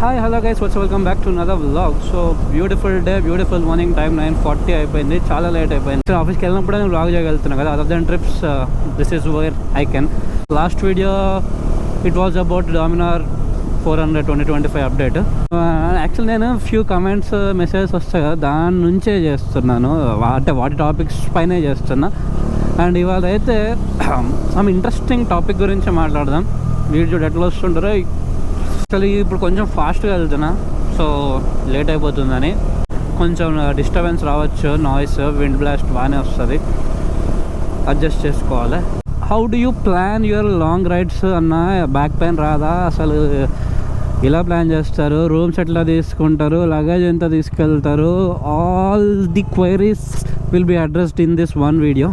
Hi hello guys welcome back to another vlog. So beautiful day, beautiful morning. Time 9:40 అయిపోయింది, చాలా late అయిపోయింది. ఆఫీస్కి వెళ్ళినప్పుడే నేను వ్లాగ్ చేయగలుగుతున్నాను కదా. Other than trips, this is where I can. Last video it was about Dominar 400 2025 update. Actually నేను few comments messages వస్తాయి కదా, దాని నుంచే చేస్తున్నాను, అంటే వాటి టాపిక్స్ పైనే చేస్తున్నా. అండ్ ఇవాళ అయితే సమ్ ఇంట్రెస్టింగ్ టాపిక్ గురించి మాట్లాడదాం. వీడియో చూడు ఎట్లా వస్తుంటారో. యాక్చువల్లీ ఇప్పుడు కొంచెం ఫాస్ట్గా వెళ్తున్నా, సో లేట్ అయిపోతుందని కొంచెం డిస్టర్బెన్స్ రావచ్చు, నాయిస్, విండ్ బ్లాస్ట్ బాగానే వస్తుంది, అడ్జస్ట్ చేసుకోవాలి. How do you plan your long rides అన్న? బ్యాక్ పెయిన్ రాదా? అసలు ఇలా ప్లాన్ చేస్తారు? రూమ్స్ ఎట్లా తీసుకుంటారు? లగేజ్ ఎంత తీసుకెళ్తారు? All the queries will be addressed in this one video.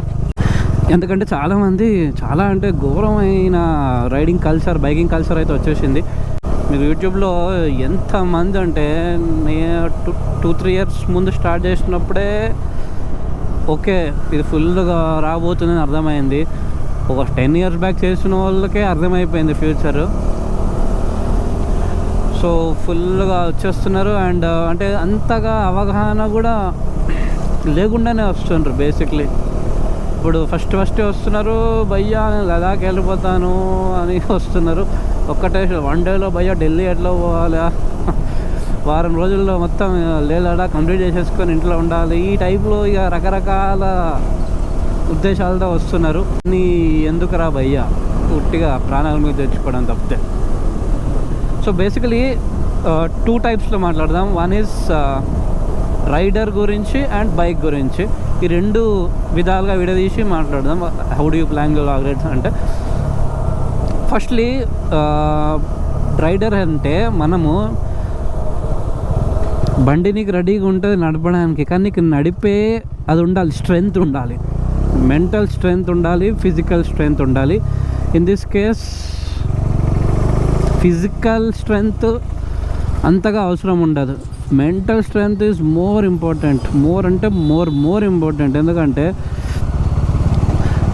ఎందుకంటే చాలామంది చాలా అంటే ఘోరమైన రైడింగ్ కల్చర్, బైకింగ్ కల్చర్ అయితే వచ్చేసింది. మీరు యూట్యూబ్లో ఎంతమంది అంటే, నేను 2-3 ఇయర్స్ ముందు స్టార్ట్ చేసినప్పుడే ఓకే ఇది ఫుల్గా రాబోతుందని అర్థమైంది. ఒక 10 ఇయర్స్ బ్యాక్ చేసిన వాళ్ళకే అర్థమైపోయింది ఫ్యూచరు. సో ఫుల్గా వచ్చేస్తున్నారు. అండ్ అంటే అంతగా అవగాహన కూడా లేకుండానే వస్తున్నారు బేసిక్లీ. ఇప్పుడు ఫస్ట్ వస్తున్నారు, భయ్యా లదాఖ్ వెళ్ళిపోతాను అని వస్తున్నారు. ఒక్కటే 1 డేలో భయ్యా ఢిల్లీ ఎట్లా పోవాలా, వారం రోజుల్లో మొత్తం లే లడాఖ్ కంప్లీట్ చేసేసుకొని ఇంట్లో ఉండాలి, ఈ టైప్లో ఇక రకరకాల ఉద్దేశాలతో వస్తున్నారు. నీ ఎందుకురా భయ్యా, ఉట్టిగా ప్రాణాల మీద తెచ్చుకోవడం తప్పితే. సో బేసికలీ 2 టైప్స్లో మాట్లాడదాం. వన్ ఈజ్ రైడర్ గురించి అండ్ బైక్ గురించి. ఈ 2 విధాలుగా విడదీసి మాట్లాడదాం. How do you plan your long rides అంటే, ఫస్ట్లీ రైడర్ అంటే మనము బండి నీకు రెడీగా ఉంటుంది నడపడానికి, కానీ నీకు నడిపే అది ఉండాలి, స్ట్రెంగ్త్ ఉండాలి, మెంటల్ స్ట్రెంగ్త్ ఉండాలి, ఫిజికల్ స్ట్రెంగ్త్ ఉండాలి. In this case physical strength అంతగా అవసరం ఉండదు, mental strength is more important. More అంటే మోర్ ఇంపార్టెంట్. ఎందుకంటే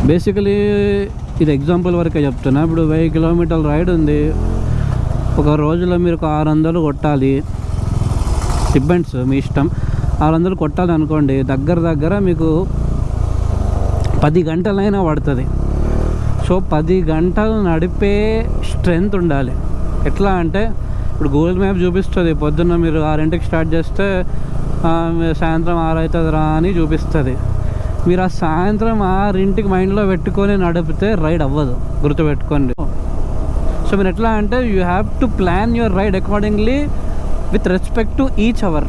బేసికలీ ఇది ఎగ్జాంపుల్ వరకే చెప్తున్నా. ఇప్పుడు 1000 కిలోమీటర్ల రైడ్ ఉంది, ఒక రోజులో మీరు ఒక 600 కొట్టాలి, డిపెండ్స్ మీ ఇష్టం. 600 కొట్టాలి అనుకోండి, దగ్గర మీకు 10 గంటలైనా పడుతుంది. సో 10 గంటలు నడిపే స్ట్రెంగ్త్ ఉండాలి. ఎట్లా అంటే ఇప్పుడు గూగుల్ మ్యాప్ చూపిస్తుంది, పొద్దున్న మీరు 6ంటికి స్టార్ట్ చేస్తే సాయంత్రం 6 అవుతుందిరా అని చూపిస్తుంది. మీరు ఆ సాయంత్రం 6ంటికి మైండ్లో పెట్టుకొని నడిపితే రైడ్ అవ్వదు, గుర్తుపెట్టుకోండి. సో మీరు ఎట్లా అంటే you have to plan your ride accordingly with respect to each hour.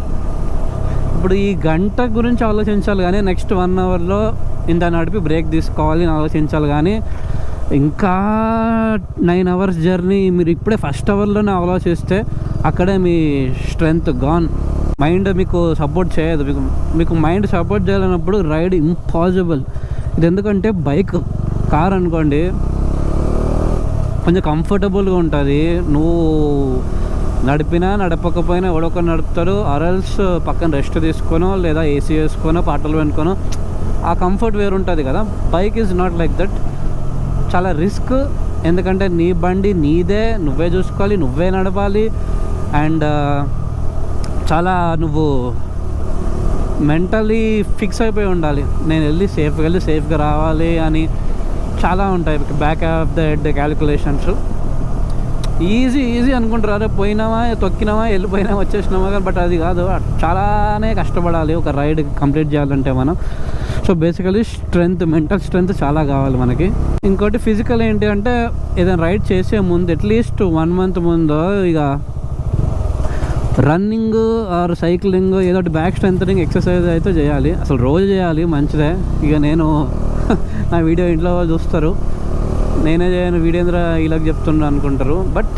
ఇప్పుడు ఈ గంట గురించి ఆలోచించాలి, కానీ నెక్స్ట్ 1 అవర్లో ఇంత నడిపి బ్రేక్ తీసుకోవాలి అని ఆలోచించాలి. కానీ ఇంకా 9 అవర్స్ జర్నీ మీరు ఇప్పుడే ఫస్ట్ అవర్లోనే ఆలోచిస్తే అక్కడే మీ స్ట్రెంగ్త్ గాన్. మైండ్ మీకు సపోర్ట్ చేయదు. మీకు మైండ్ సపోర్ట్ చేయాలన్నప్పుడు రైడ్ ఇంపాసిబుల్. ఇది ఎందుకంటే కార్ అనుకోండి కొంచెం కంఫర్టబుల్గా ఉంటుంది. నువ్వు నడిపినా నడపకపోయినా ఎవడొకరు నడుపుతారు, ఆర్ఎల్స్ పక్కన రెస్ట్ తీసుకోనో లేదా ఏసీ వేసుకోనో పాటలు పెట్టుకోనో ఆ కంఫర్ట్ వేరు ఉంటుంది కదా. Bike is not like that. చాలా రిస్క్, ఎందుకంటే నీ బండి నీదే, నువ్వే చూసుకోవాలి, నువ్వే నడపాలి. అండ్ చాలా నువ్వు మెంటలీ ఫిక్స్ అయిపోయి ఉండాలి, నేను వెళ్ళి సేఫ్గా రావాలి అని. చాలా ఉంటాయి back of the head calculations. Easy అనుకుంటారు, అరే పోయినామా, తొక్కినామా, వెళ్ళిపోయినామా, వచ్చేసినామా, బట్ అది కాదు. చాలానే కష్టపడాలి ఒక రైడ్ కంప్లీట్ చేయాలంటే మనం. So basically strength, mental strength చాలా కావాలి మనకి. ఇంకోటి ఫిజికల్ ఏంటి అంటే, ఏదైనా రైడ్ చేసే ముందు అట్లీస్ట్ 1 మంత్ ముందు ఇక రన్నింగ్ ఆర్ సైక్లింగ్ ఏదో ఒకటి బ్యాక్ స్ట్రెంథనింగ్ ఎక్సర్సైజ్ అయితే చేయాలి. అసలు రోజు చేయాలి, మంచిదే. ఇక నేను నా వీడియో ఇంట్లో చూస్తారు, నేనే చేయను వీడియోంద్ర ఇలాగ చెప్తున్నా అనుకుంటారు, బట్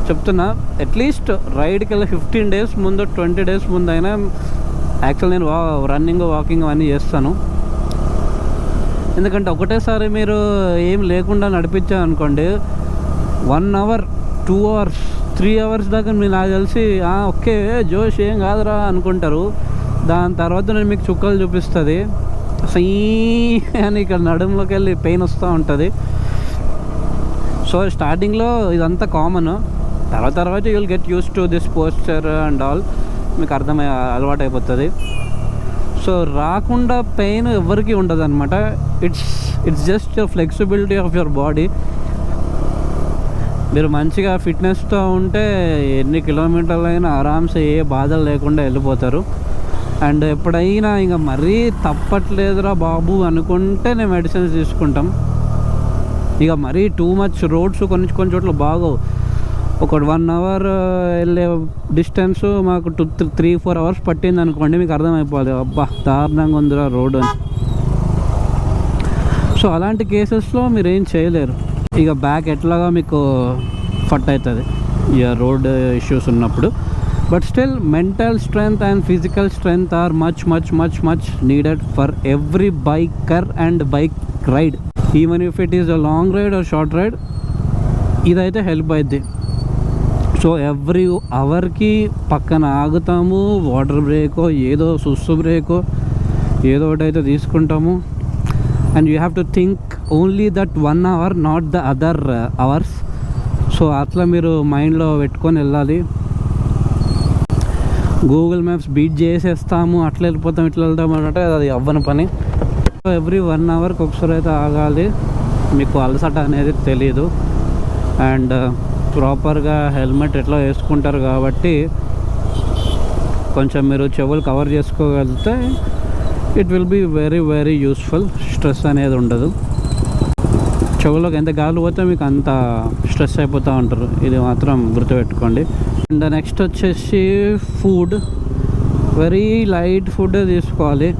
చెప్తున్నా. అట్లీస్ట్ రైడ్కి వెళ్ళి 15 డేస్ ముందు 20 డేస్ ముందు అయినా యాక్చువల్ నేను రన్నింగ్ వాకింగ్ అవన్నీ చేస్తాను. ఎందుకంటే ఒకటేసారి మీరు ఏం లేకుండా నడిపించా అనుకోండి, 1 అవర్ 2 అవర్స్ 3 అవర్స్ దాకా మీరు నాకు తెలిసి ఓకే జోష్ ఏం కాదురా అనుకుంటారు. దాని తర్వాత నేను మీకు చుక్కలు చూపిస్తుంది, సీ అని ఇక్కడ నడుములోకి వెళ్ళి పెయిన్ వస్తూ ఉంటుంది. సో స్టార్టింగ్లో ఇదంతా కామన్. తర్వాత you will get use to this posture and all, మీకు అలవాటు అయిపోతుంది. సో రాకుండా పెయిన్ ఎవరికి ఉండదు అనమాట. It's just flexibility of your body. మీరు మంచిగా ఫిట్నెస్తో ఉంటే ఎన్ని కిలోమీటర్లు అయినా ఆరామ్సే ఏ బాధలు లేకుండా వెళ్ళిపోతారు. అండ్ ఎప్పుడైనా ఇంకా మరీ తప్పట్లేదురా బాబు అనుకుంటే నేను మెడిసిన్స్ తీసుకుంటాం. ఇక మరీ టూ మచ్ రోడ్స్ కొన్ని చోట్ల బాగోవు. ఒక 1 hour వెళ్ళే డిస్టెన్స్ మాకు 3-4 hours పట్టింది అనుకోండి, మీకు అర్థమైపోవాలి అబ్బా దారుణంగా ఉందిరా రోడ్డు అని. సో అలాంటి కేసెస్లో మీరు ఏం చేయలేరు. ఇక బ్యాక్ ఎట్లాగా మీకు ఫట్ అవుతుంది ఇక రోడ్ ఇష్యూస్ ఉన్నప్పుడు. But still mental strength and physical strength are much much much much needed for every biker and bike ride. Even if it is a long ride or short ride, ఇదైతే help అవుద్ది. So every అవర్కి పక్కన ఆగుతాము, water బ్రేకో ఏదో సుస్సు బ్రేకో ఏదో ఒకటి అయితే తీసుకుంటాము. And you have to think only that 1 hour, not the other hours. So అట్లా మీరు మైండ్లో పెట్టుకొని వెళ్ళాలి. గూగుల్ మ్యాప్స్ బీట్ చేసేస్తాము, అట్లా వెళ్ళిపోతాం ఇట్లా వెళ్తాము అంటే అది అవ్వని పని. సో ఎవ్రీ 1 hourకి ఒకసారి అయితే ఆగాలి. మీకు అలసట అనేది తెలీదు. అండ్ ప్రాపర్గా హెల్మెట్ ఎట్లా వేసుకుంటారు కాబట్టి కొంచెం మీరు చెవులు కవర్ చేసుకోగలిగితే it will be very very useful. Stress అనేది ఉండదు. చెవులోకి ఎంత గాలి పోతే మీకు అంత స్ట్రెస్ అయిపోతూ ఉంటారు, ఇది మాత్రం గుర్తుపెట్టుకోండి. అండ్ నెక్స్ట్ వచ్చేసి ఫుడ్, వెరీ లైట్ ఫుడ్ తీసుకోవాలి.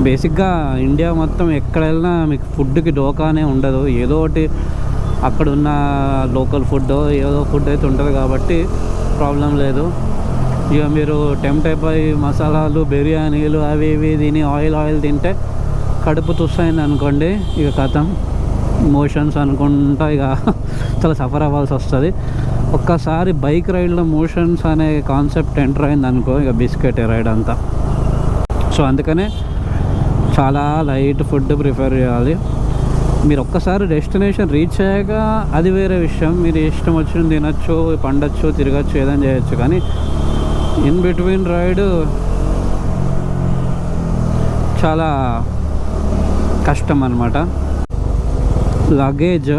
బేసిక్గా ఇండియా మొత్తం ఎక్కడ వెళ్ళినా మీకు ఫుడ్కి డోకానే ఉండదు. ఏదో ఒకటి అక్కడున్న లోకల్ ఫుడ్ ఏదో ఫుడ్ అయితే ఉంటుంది కాబట్టి ప్రాబ్లం లేదు. ఇక మీరు టెంప్ట్ అయిపోయి మసాలాలు బిర్యానీలు అవి ఇవి తిని ఆయిల్ తింటే కడుపు తుస్సైంది అనుకోండి, ఇక కథం మోషన్స్ అనుకుంటా ఇక చాలా సఫర్ అవ్వాల్సి వస్తుంది. ఒక్కసారి బైక్ రైడ్లో మోషన్స్ అనే కాన్సెప్ట్ ఎంటర్ అయింది అనుకో, ఇక బిస్కెట్ రైడ్ అంతా. సో అందుకనే చాలా లైట్ ఫుడ్ ప్రిఫర్ చేయాలి. మీరు ఒక్కసారి డెస్టినేషన్ రీచ్ అయ్యాక అది వేరే విషయం, మీరు ఇష్టం వచ్చిన తినచ్చు, పండొచ్చు, తిరగచ్చు, ఏదైనా చేయొచ్చు. కానీ ఇన్ బిట్వీన్ రైడ్ చాలా కష్టం అన్నమాట. లగేజ్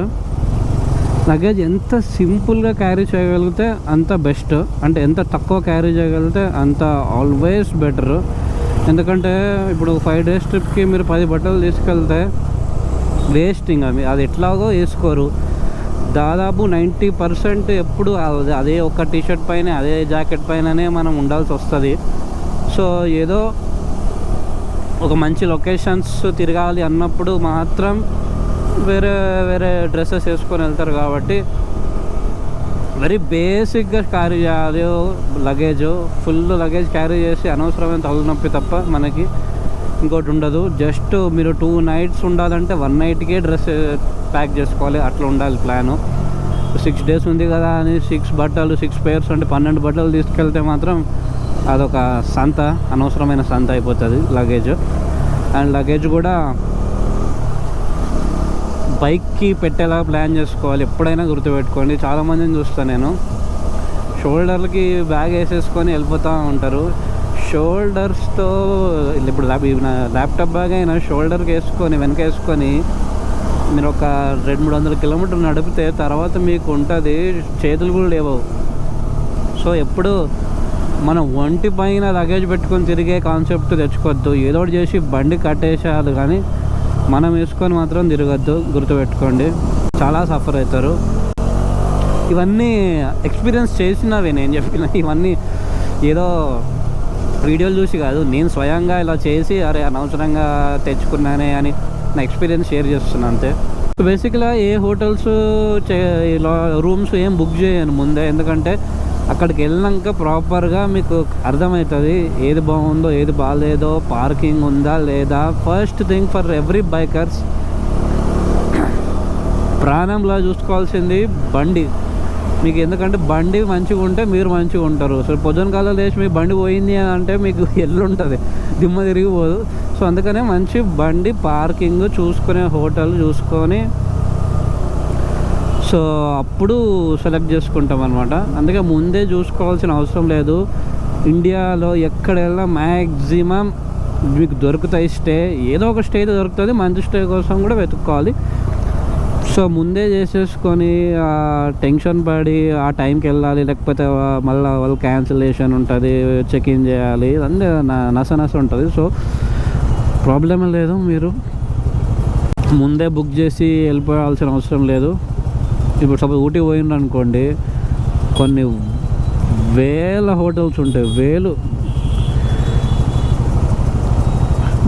ఎంత సింపుల్గా క్యారీ చేయగలిగితే అంత బెస్ట్. అంటే ఎంత తక్కువ క్యారీ చేయగలిగితే అంత ఆల్వేస్ బెటర్. ఎందుకంటే ఇప్పుడు 5 days ట్రిప్కి మీరు 10 బట్టలు తీసుకెళ్తే వేస్ట్. ఇంకా అది ఎట్లాగో వేసుకోరు. దాదాపు 90% ఎప్పుడు అదే ఒక టీషర్ట్ పైన అదే జాకెట్ పైననే మనం ఉండాల్సి వస్తుంది. సో ఏదో ఒక మంచి లొకేషన్స్ తిరగాలి అన్నప్పుడు మాత్రం వేరే వేరే డ్రెస్సెస్ వేసుకొని వెళ్తారు కాబట్టి వెరీ బేసిక్గా క్యారీ చేయాలి. లగేజ్ ఫుల్ లగేజ్ క్యారీ చేసి అనవసరమైన తలనొప్పి తప్ప మనకి ఇంకోటి ఉండదు. జస్ట్ మీరు 2 nights ఉండాలంటే 1 nightకే డ్రెస్ ప్యాక్ చేసుకోవాలి, అట్లా ఉండాలి ప్లాను. 6 days ఉంది కదా అని 6 బట్టలు 6 pairs అంటే 12 బట్టలు తీసుకెళ్తే మాత్రం అదొక సంత, అనవసరమైన సంత అయిపోతుంది లగేజ్. అండ్ లగేజ్ కూడా బైక్కి పెట్టేలా ప్లాన్ చేసుకోవాలి. ఎప్పుడైనా గుర్తుపెట్టుకోండి, చాలామందిని చూస్తాను నేను షోల్డర్కి బ్యాగ్ వేసేసుకొని వెళ్ళిపోతూ ఉంటారు. షోల్డర్స్తో ఇప్పుడు ల్యాప్టాప్ బ్యాగ్ అయినా షోల్డర్కి వేసుకొని వెనక వేసుకొని మీరు ఒక 200-300 kilometers నడిపితే తర్వాత మీకు ఉంటుంది చేతులు కూడా లేవవు. సో ఎప్పుడు మనం ఒంటి పైన లగేజ్ పెట్టుకొని తిరిగే కాన్సెప్ట్ తెచ్చుకోవద్దు. ఏదో ఒకటి చేసి బండి కట్టేసేయాలి కానీ మనం వేసుకొని మాత్రం తిరగద్దు, గుర్తుపెట్టుకోండి. చాలా సఫర్ అవుతారు. ఇవన్నీ ఎక్స్పీరియన్స్ చేసినవే నేను చెప్పిన. ఇవన్నీ ఏదో వీడియోలు చూసి కాదు, నేను స్వయంగా ఇలా చేసి అరే అనవసరంగా తెచ్చుకున్నానే అని నా ఎక్స్పీరియన్స్ షేర్ చేస్తున్నాను అంతే. బేసిక్గా ఏ హోటల్స్ రూమ్స్ ఏం బుక్ చేయను ముందే, ఎందుకంటే అక్కడికి వెళ్ళినాక ప్రాపర్గా మీకు అర్థమవుతుంది ఏది బాగుందో ఏది బాగాలేదో, పార్కింగ్ ఉందా లేదా. First thing for every bikers, ప్రాణంలా చూసుకోవాల్సింది బండి మీకు. ఎందుకంటే బండి మంచిగా ఉంటే మీరు మంచిగా ఉంటారు. సో పొద్దున కాలం లేచి మీ బండి పోయింది అని అంటే మీకు ఎల్లుంటుంది, దిమ్మ తిరిగిపోదు. సో అందుకనే మంచి బండి పార్కింగ్ చూసుకునే హోటల్ చూసుకొని సో అప్పుడు సెలెక్ట్ చేసుకుంటాం అనమాట. అందుకే ముందే చూసుకోవాల్సిన అవసరం లేదు. ఇండియాలో ఎక్కడ వెళ్ళినా మ్యాక్సిమం మీకు దొరుకుతాయి స్టే, ఏదో ఒక స్టే అయితే దొరుకుతుంది. మంచి స్టే కోసం కూడా వెతుక్కోవాలి. సో ముందే చేసేసుకొని టెన్షన్ పడి ఆ టైంకి వెళ్ళాలి, లేకపోతే మళ్ళీ వాళ్ళు క్యాన్సిలేషన్ ఉంటుంది, చెక్ ఇన్ చేయాలి, అన్నీ నస ఉంటుంది. సో ప్రాబ్లమే లేదు, మీరు ముందే బుక్ చేసి వెళ్ళిపోవాల్సిన అవసరం లేదు. ఇప్పుడు సపోజ్ ఊటీ పోయిండ్రు అనుకోండి, కొన్ని వేల హోటల్స్ ఉంటాయి, వేలు.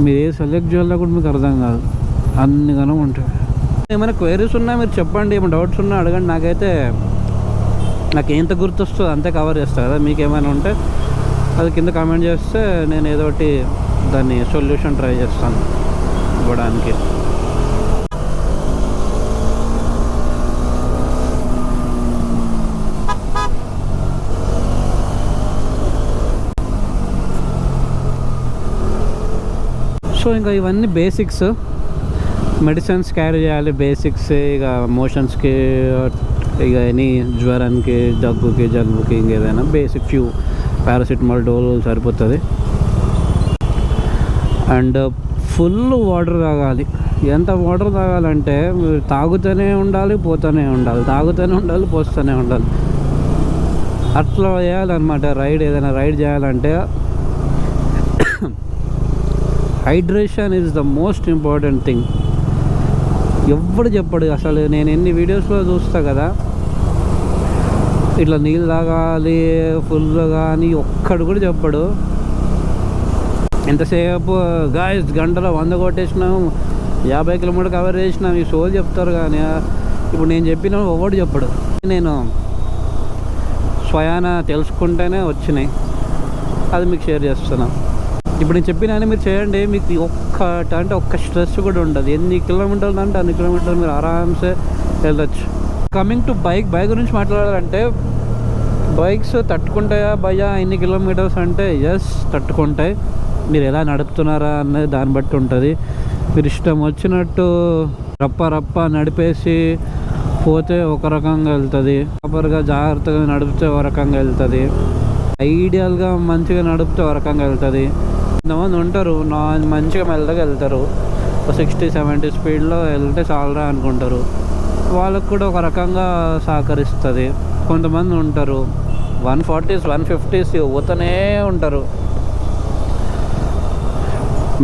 మీరు ఏ సెలెక్ట్ చేయాలో కూడా మీకు అర్థం కాదు, అన్ని గనం ఉంటాయి. ఏమైనా క్వైరీస్ ఉన్నా మీరు చెప్పండి, ఏమైనా డౌట్స్ ఉన్నా అడగండి. నాకు ఎంత గుర్తొస్తుందో అంతే కవర్ చేస్తా కదా. మీకు ఏమైనా ఉంటే అది కింద కామెంట్ చేస్తే నేను ఏదో ఒకటి దాన్ని సొల్యూషన్ ట్రై చేస్తాను ఇవ్వడానికి. సో ఇంకా ఇవన్నీ బేసిక్స్. మెడిసిన్స్ క్యారీ చేయాలి, బేసిక్స్. ఇక మోషన్స్కి, ఇక ఎనీ జ్వరానికి, దగ్గుకి, జలుబుకి, ఇంకేదైనా బేసిక్ ఫ్యూ పారాసిటమాల్, డోల్ సరిపోతుంది. అండ్ ఫుల్ వాటర్ తాగాలి. ఎంత వాటర్ తాగాలంటే మీరు తాగుతూనే ఉండాలి, పోతూనే ఉండాలి, తాగుతూనే ఉండాలి, పోస్తూనే ఉండాలి. అట్లా చేయాలన్నమాట. ఏదైనా రైడ్ చేయాలంటే hydration is the most important thing. ఎవ్వడు చెప్పడు అసలు. నేను ఎన్ని వీడియోస్లో చూస్తా కదా, ఇట్లా నీళ్ళు తాగాలి ఫుల్గా అని ఒక్కడు కూడా చెప్పడు. ఎంతసేపు గాయస్ గంటలో 100 కొట్టేసినాం, 50 కిలోమీటర్ కవర్ చేసినాం, ఈ షో చెప్తారు. కానీ ఇప్పుడు నేను చెప్పిన ఎవడు చెప్పడు. నేను స్వయాన తెలుసుకుంటేనే వచ్చినాయి, అది మీకు షేర్ చేస్తున్నాను. ఇప్పుడు నేను చెప్పినా మీరు చేయండి, మీకు ఒక్క స్ట్రెస్ కూడా ఉండదు. ఎన్ని కిలోమీటర్లు అంటే అన్ని కిలోమీటర్లు మీరు ఆరామ్సే వెళ్ళచ్చు. కమింగ్ టు బైక్ గురించి మాట్లాడాలంటే, బైక్స్ తట్టుకుంటాయా భయ్యా ఎన్ని కిలోమీటర్స్ అంటే ఎస్ తట్టుకుంటాయి. మీరు ఎలా నడుపుతున్నారా అనేది దాన్ని బట్టి ఉంటుంది. మీరు ఇష్టం వచ్చినట్టు రప్ప నడిపేసి పోతే ఒక రకంగా వెళ్తుంది, ప్రాపర్గా జాగ్రత్తగా నడిపితే ఒక రకంగా వెళ్తుంది, ఐడియల్గా మంచిగా నడిపితే ఒక రకంగా వెళ్తుంది. కొంతమంది ఉంటారు మంచిగా మెల్లగా వెళ్తారు, 60-70 స్పీడ్లో వెళ్తే చాలరా అనుకుంటారు, వాళ్ళకు కూడా ఒక రకంగా సహకరిస్తుంది. కొంతమంది ఉంటారు 140s 150s పోతూనే ఉంటారు.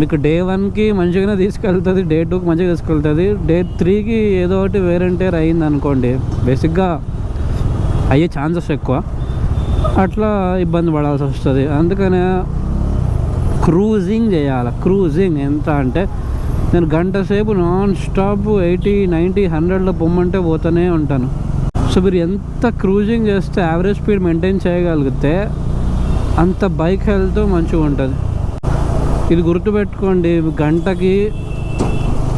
మీకు డే 1కి మంచిగానే తీసుకెళ్తుంది, డే 2కి మంచిగా తీసుకెళ్తుంది, డే 3కి ఏదో ఒకటి వేరెంటేర్ అయింది అనుకోండి, బేసిక్గా అయ్యే ఛాన్సెస్ ఎక్కువ, అట్లా ఇబ్బంది పడాల్సి వస్తుంది. అందుకనే క్రూజింగ్ చేయాలి. క్రూజింగ్ ఎంత అంటే, నేను గంట సేపు నాన్ స్టాప్ 80, 90, 100లో పొమ్మంటే పోతూనే ఉంటాను. సో మీరు ఎంత క్రూజింగ్ చేస్తే, యావరేజ్ స్పీడ్ మెయింటైన్ చేయగలిగితే అంత బైక్ హెల్త్ మంచిగా ఉంటుంది. ఇది గుర్తుపెట్టుకోండి, గంటకి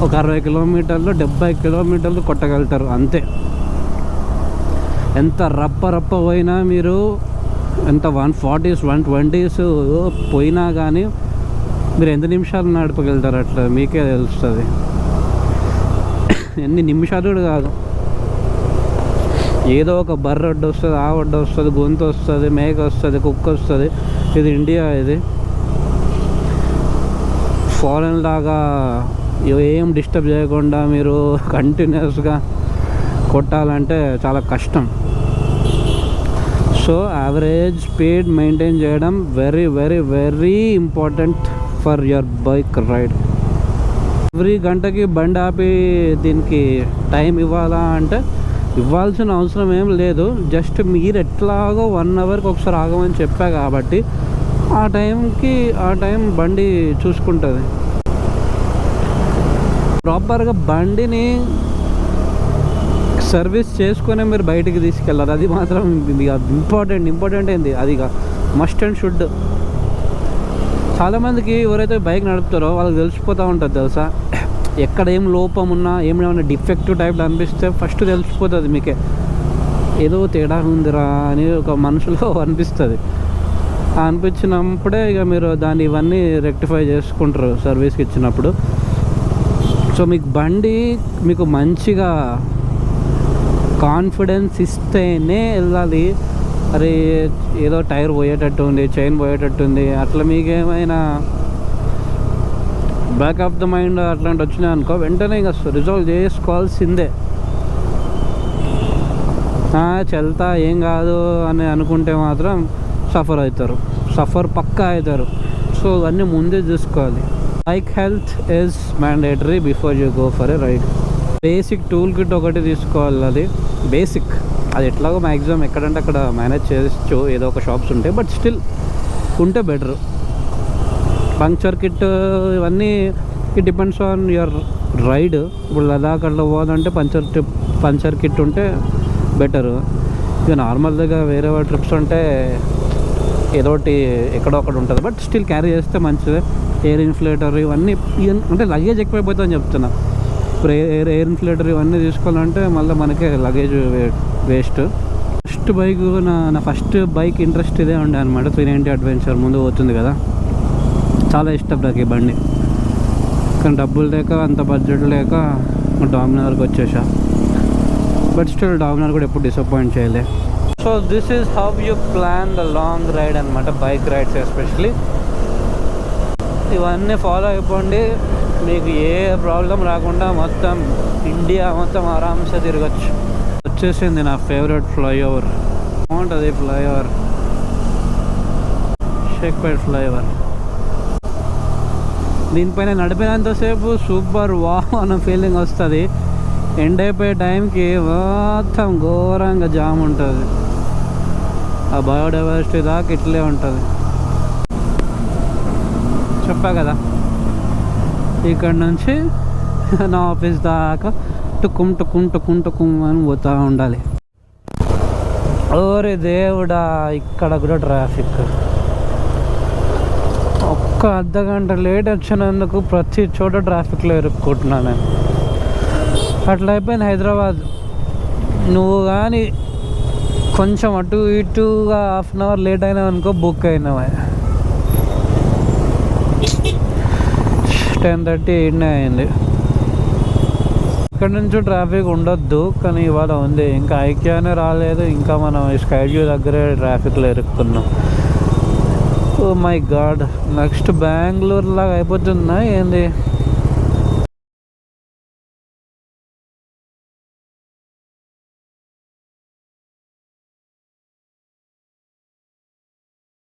ఒక 60 కిలోమీటర్లు 70 కిలోమీటర్లు కొట్టగలుగుతారు అంతే. ఎంత రప్ప పోయినా మీరు, ఎంత 140s 120s పోయినా కానీ మీరు ఎన్ని నిమిషాలు నడపగలుగుతారు అట్లా మీకే తెలుస్తుంది. ఎన్ని నిమిషాలు కూడా కాదు, ఏదో ఒక బర్రె అడ్డు వస్తుంది, ఆ అడ్డు వస్తుంది, గొంతు వస్తుంది, మేక వస్తుంది, కుక్క వస్తుంది. ఇది ఇండియా, ఇది ఫారెన్ లాగా ఏం డిస్టర్బ్ చేయకుండా మీరు కంటిన్యూస్గా కొట్టాలంటే చాలా కష్టం. సో యావరేజ్ స్పీడ్ మెయింటైన్ చేయడం very important for your bike ride. Every గంటకి బండి ఆపి దీనికి టైం ఇవ్వాలా అంటే ఇవ్వాల్సిన అవసరం ఏం లేదు. జస్ట్ మీరు ఎట్లాగో 1 అవర్కి ఒకసారి ఆగమని చెప్పా కాబట్టి ఆ టైం బండి చూసుకుంటుంది. ప్రాపర్గా బండిని సర్వీస్ చేసుకునే మీరు బయటికి తీసుకెళ్ళాలి. అది మాత్రం ఇంపార్టెంట్ ఏంది, అది మస్ట్ అండ్ షుడ్. చాలామందికి ఎవరైతే బైక్ నడుపుతారో వాళ్ళకి తెలిసిపోతూ ఉంటుంది తెలుసా, ఎక్కడ ఏం లోపం ఉన్నా, ఏమైనా డిఫెక్టివ్ టైప్లో అనిపిస్తే ఫస్ట్ తెలిసిపోతుంది మీకే, ఏదో తేడా ఉందిరా అని ఒక మనసులో అనిపిస్తుంది. అనిపించినప్పుడే ఇక మీరు దాన్ని ఇవన్నీ రెక్టిఫై చేసుకుంటారు సర్వీస్కి ఇచ్చినప్పుడు. సో మీకు బండి మీకు మంచిగా కాన్ఫిడెన్స్ ఇస్తేనే వెళ్ళాలి. అరే ఏదో టైర్ పోయేటట్టు ఉంది, చైన్ పోయేటట్టు ఉంది, అట్లా మీకు ఏమైనా బ్యాక్ ఆఫ్ ద మైండ్ అట్లాంటి వచ్చినాయి అనుకో, వెంటనే ఇంకా రిజాల్వ్ చేసుకోవాల్సిందే. చల్తా ఏం కాదు అని అనుకుంటే మాత్రం సఫర్ అవుతారు, పక్కా అవుతారు. సో ఇవన్నీ ముందే చూసుకోవాలి. Bike health is mandatory before you go for a ride. Basic tool kit ఒకటి తీసుకోవాలి, అది బేసిక్. అది ఎట్లాగో మ్యాక్సిమం ఎక్కడంటే అక్కడ మేనేజ్ చేయొచ్చు, ఏదో ఒక షాప్స్ ఉంటాయి, బట్ స్టిల్ ఉంటే బెటర్. పంక్చర్ కిట్ ఇవన్నీ it depends on your ride. ఇప్పుడు లదాఖ్ అట్లా పోవాలంటే పంచర్ కిట్ ఉంటే బెటరు. ఇక నార్మల్గా వేరే ట్రిప్స్ ఉంటే ఏదోటి ఎక్కడో ఒకటి ఉంటుంది, బట్ స్టిల్ క్యారీ చేస్తే మంచిదే. ఎయిర్ ఇన్ఫ్లేటర్ ఇవన్నీ అంటే లగేజ్ ఎక్కువైపోతుందని చెప్తున్నా. ఇప్పుడు ఎయిర్ ఇన్ఫ్లేటర్ ఇవన్నీ తీసుకోవాలంటే మళ్ళీ మనకే లగేజ్ వేస్ట్. నా ఫస్ట్ బైక్ ఇంట్రెస్ట్ ఇదే ఉండే అనమాట, 390 అడ్వెంచర్. ముందు పోతుంది కదా, చాలా ఇష్టం నాకు ఈ బండి. కానీ డబ్బులు లేక, అంత బడ్జెట్ లేక డామినార్కి వచ్చేసా. బట్ స్టిల్ డామినార్ కూడా ఎప్పుడు డిసప్పాయింట్ చేయలే. So this is how you plan the long ride అనమాట, బైక్ రైడ్స్ ఎస్పెషలీ. ఇవన్నీ ఫాలో అయిపోండి, మీకు ఏ ప్రాబ్లం రాకుండా మొత్తం ఇండియా మొత్తం ఆరామ్సే తిరగచ్చు. వచ్చేసింది నా ఫేవరెట్ ఫ్లైఓవర్. బాగుంటుంది ఫ్లైఓవర్, షేక్పేట్ ఫ్లైఓవర్. దీనిపైన నడిపినంతసేపు సూపర్ వావ్ అన్న ఫీలింగ్ వస్తుంది. ఎండ్ అయిపోయే టైంకి మొత్తం ఘోరంగా జామ్ ఉంటుంది. ఆ బయోడైవర్సిటీ దాకా ఇట్లే ఉంటుంది. చెప్పా కదా, ఇక్కడ నుంచి నా ఆఫీస్ దాకా టుకుం అని పోతూ ఉండాలి. ఓరే దేవుడా, ఇక్కడ కూడా ట్రాఫిక్. ఒక్క అర్ధగంట లేట్ వచ్చినందుకు ప్రతి చోట ట్రాఫిక్లో ఇరుక్కుంటున్నాను నేను. అట్లా అయిపోయింది హైదరాబాద్. నువ్వు కానీ కొంచెం అటు ఇటుగా హాఫ్ అన్ అవర్ లేట్ అయినావు అనుకో, బుక్ అయినావా. 10:30 అయింది. ఇక్కడ నుంచి ట్రాఫిక్ ఉండొద్దు, కానీ ఇవాళ ఉంది. ఇంకా ఐక్యానే రాలేదు, ఇంకా మనం స్కైవ్యూ దగ్గరే ట్రాఫిక్లో ఇరుక్కున్నాం. Oh my God, next Bengaluru లాగా అయిపోతుందా ఏంది?